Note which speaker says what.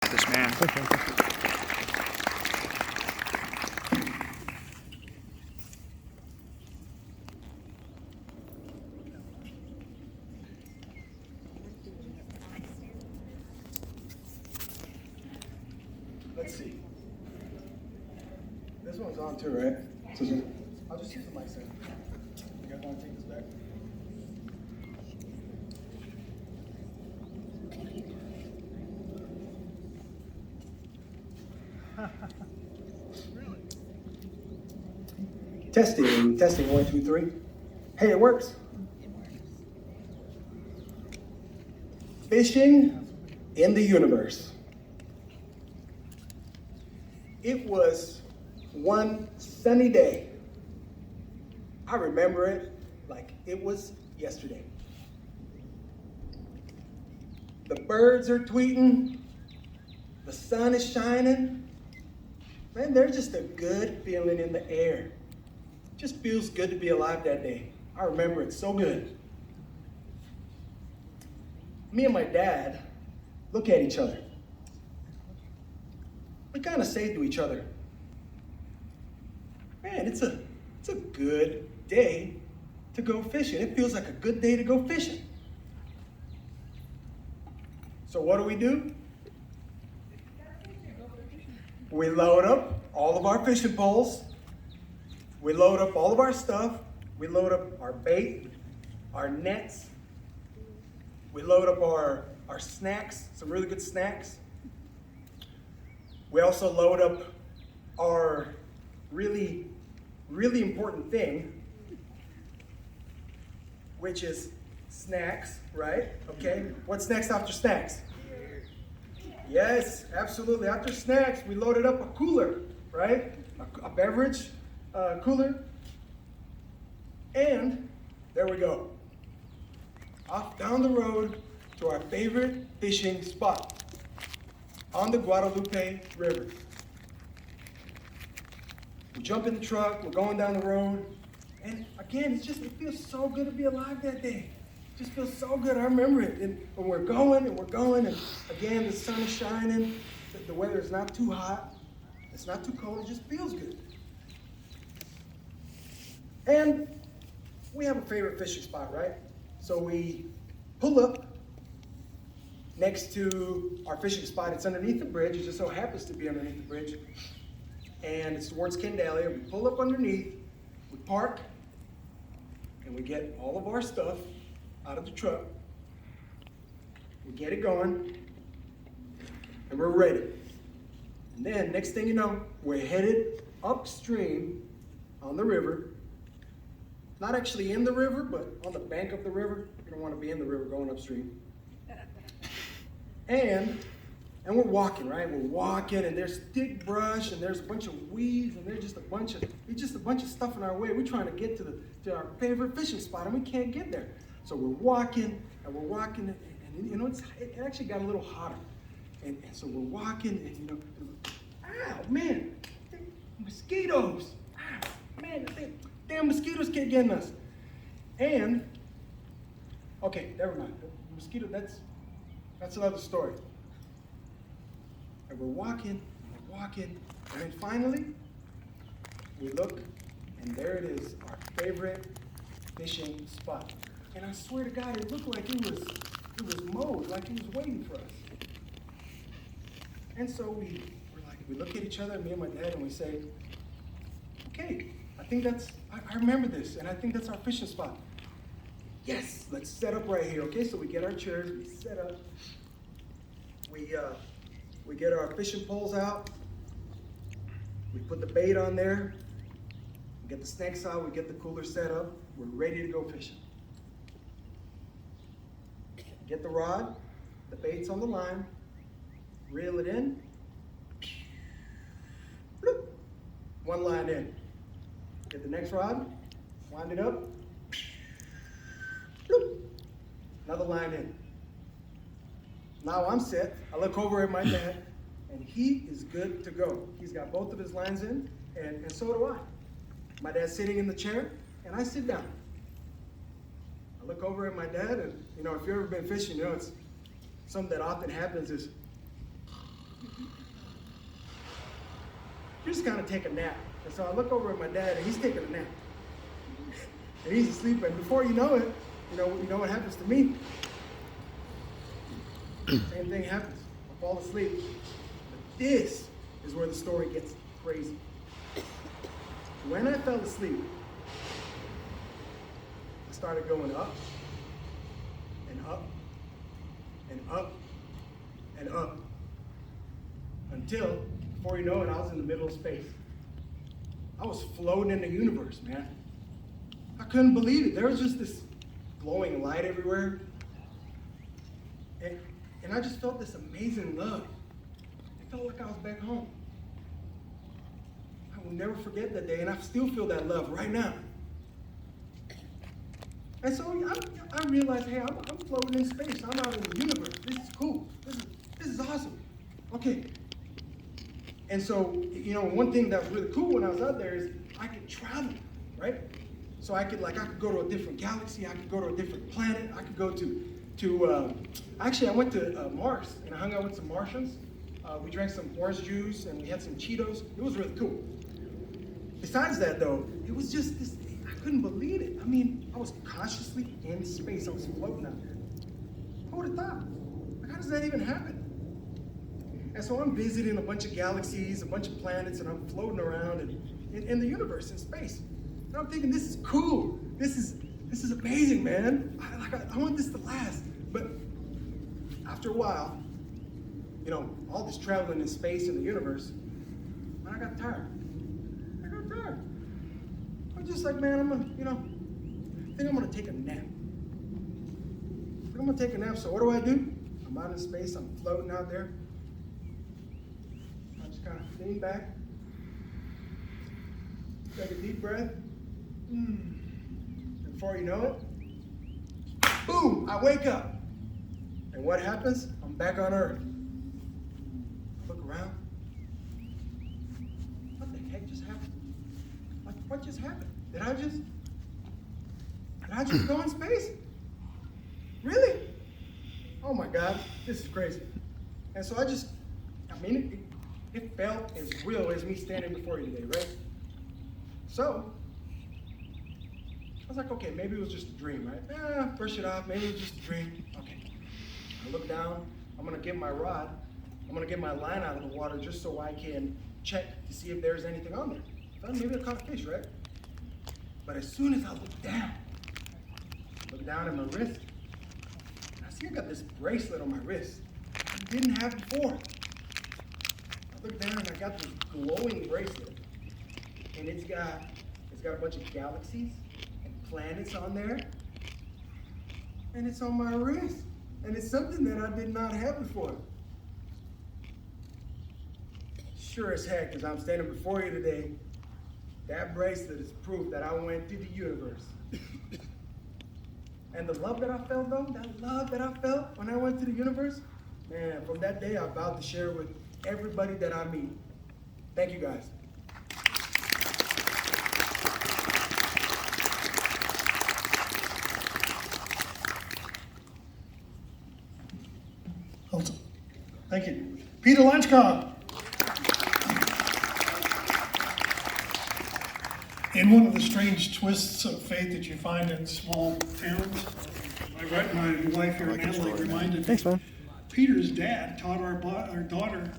Speaker 1: this man.
Speaker 2: Let's see. This one's on too, right? So I'll just use the mic stand. You guys want to take this back? Testing, 1, 2, 3. Hey, it works. Fishing in the universe. It was one sunny day. I remember it like it was yesterday. The birds are tweeting, the sun is shining. Man, there's just a good feeling in the air. Just feels good to be alive that day. I remember it so good. Me and my dad look at each other. We kind of say to each other, man, it's a good day to go fishing. It feels like a good day to go fishing. So what do? We load up all of our fishing poles. We load up all of our stuff. We load up our bait, our nets. We load up our snacks, some really good snacks. We also load up our really, really important thing, which is snacks, right? Okay, what's next after snacks? Yes, absolutely. After snacks, we loaded up a cooler, right? A beverage cooler. And there we go. Off down the road to our favorite fishing spot on the Guadalupe River. We jump in the truck, we're going down the road, and again, it feels so good to be alive that day. It just feels so good. I remember it. And when we're going, and again, the sun is shining, the weather is not too hot, it's not too cold, it just feels good. And we have a favorite fishing spot, right? So we pull up next to our fishing spot. It's underneath the bridge. It just so happens to be underneath the bridge. And it's towards Candalia. We pull up underneath, we park, and we get all of our stuff out of the truck. We get it going, and we're ready. And then, next thing you know, we're headed upstream on the river. Not actually in the river, but on the bank of the river. You don't want to be in the river going upstream. And we're walking, right? We're walking, and there's thick brush, and there's a bunch of weeds, and there's just a bunch of stuff in our way. We're trying to get to our favorite fishing spot, and we can't get there. So we're walking, and you know, it actually got a little hotter. And so we're walking, and you know, ow, man, mosquitoes. Ow, man, damn mosquitoes keep getting us. And, okay, never mind. Mosquito, that's another story. And we're walking, and then finally, we look, and there it is, our favorite fishing spot. And I swear to God, it looked like it was mowed, like it was waiting for us. And so we look at each other, me and my dad, and we say, okay, I remember this, and I think that's our fishing spot. Yes, let's set up right here, okay? So we get our chairs, we set up, we get our fishing poles out, we put the bait on there, we get the snacks out, we get the cooler set up, we're ready to go fishing. Get the rod, the bait's on the line, reel it in, bloop, one line in. Get the next rod, wind it up, bloop, another line in. Now I'm set. I look over at my dad, and he is good to go. He's got both of his lines in, and so do I. My dad's sitting in the chair, and I sit down. I look over at my dad, and you know, if you've ever been fishing, you know, it's something that often happens is just kind of take a nap. And so I look over at my dad, and he's taking a nap. And he's asleep, and before you know it, you know what happens to me? Same thing happens. I fall asleep. But this is where the story gets crazy. When I fell asleep, I started going up and up and up and up until, before you know it, I was in the middle of space. I was floating in the universe, man. I couldn't believe it. There was just this glowing light everywhere. And I just felt this amazing love. It felt like I was back home. I will never forget that day, and I still feel that love right now. And so I realized, hey, I'm floating in space. I'm out in the universe. This is cool. This is awesome. Okay. And so, one thing that was really cool when I was out there is I could travel, right? So I could go to a different galaxy. I could go to a different planet. I could go actually I went to Mars, and I hung out with some Martians. We drank some orange juice, and we had some Cheetos. It was really cool. Besides that, though, it was just this, I couldn't believe it. I mean, I was consciously in space. I was floating out there. Who would have thought? Like, how does that even happen? And so I'm visiting a bunch of galaxies, a bunch of planets, and I'm floating around in the universe, in space. And I'm thinking, this is cool. This is amazing, man. I want this to last. But after a while, all this traveling in space and the universe, I got tired. I'm just like, man, I think I'm gonna take a nap. So what do? I'm out in space, I'm floating out there. I just kind of lean back, take a deep breath. And before you know it, boom, I wake up. And what happens? I'm back on Earth. I look around. What the heck just happened? What just happened? Did I just go in space? Really? Oh my God, this is crazy. And so it felt as real as me standing before you today, right? So, I was like, okay, maybe it was just a dream, right? Brush it off, maybe it was just a dream. Okay. I look down, I'm gonna get my rod, I'm gonna get my line out of the water just so I can check to see if there's anything on there. Well, maybe I caught a fish, right? But as soon as I look down at my wrist, and I see I got this bracelet on my wrist I didn't have before. I look down and I got this glowing bracelet, and it's got a bunch of galaxies and planets on there, and it's on my wrist, and it's something that I did not have before. Sure as heck, as I'm standing before you today, that bracelet is proof that I went to the universe. And the love that I felt, though, that love that I felt when I went to the universe, man, from that day I vowed to share with everybody that I meet. Thank you, guys.
Speaker 1: Thank you. Peter Lunchcock. In one of the strange twists of fate that you find in small towns, my wife here, Natalie, reminded me.
Speaker 2: Thanks, man.
Speaker 1: Peter's dad taught our daughter